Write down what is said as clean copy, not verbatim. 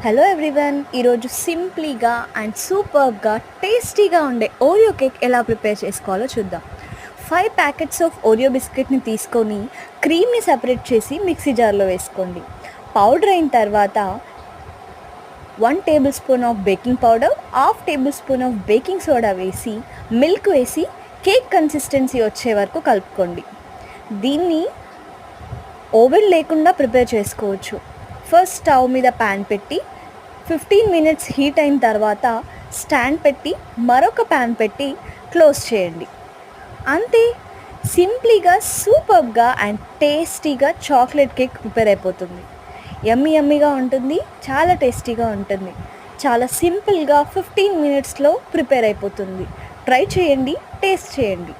Hello everyone, ఈరోజు సింప్లీగా and సూపర్గా టేస్టీగా ఉండే ఓరియో కేక్ ఎలా ప్రిపేర్ చేసుకోవాలో చూద్దాం. 5 ప్యాకెట్స్ ఆఫ్ ఓరియో బిస్కెట్ని తీసుకొని క్రీమ్ని సపరేట్ చేసి మిక్సీ జార్లో వేసుకోండి. పౌడర్ అయిన తర్వాత 1 table spoon of baking powder, half table spoon of baking soda వేసి మిల్క్ వేసి కేక్ కన్సిస్టెన్సీ వచ్చే వరకు కలుపుకోండి. దీన్ని ఓవెన్ లేకుండా ప్రిపేర్ చేసుకోవచ్చు. ఫస్ట్ స్టవ్ మీద ప్యాన్ పెట్టి 15 మినిట్స్ హీట్ అయిన తర్వాత స్టాండ్ పెట్టి మరొక ప్యాన్ పెట్టి క్లోజ్ చేయండి. అంతే, సింప్లీగా సూపర్గా అండ్ టేస్టీగా చాక్లెట్ కేక్ ప్రిపేర్ అయిపోతుంది. యమ్మీగా ఉంటుంది, చాలా టేస్టీగా ఉంటుంది. చాలా సింపుల్గా 15 మినిట్స్లో ప్రిపేర్ అయిపోతుంది. ట్రై చేయండి, టేస్ట్ చేయండి.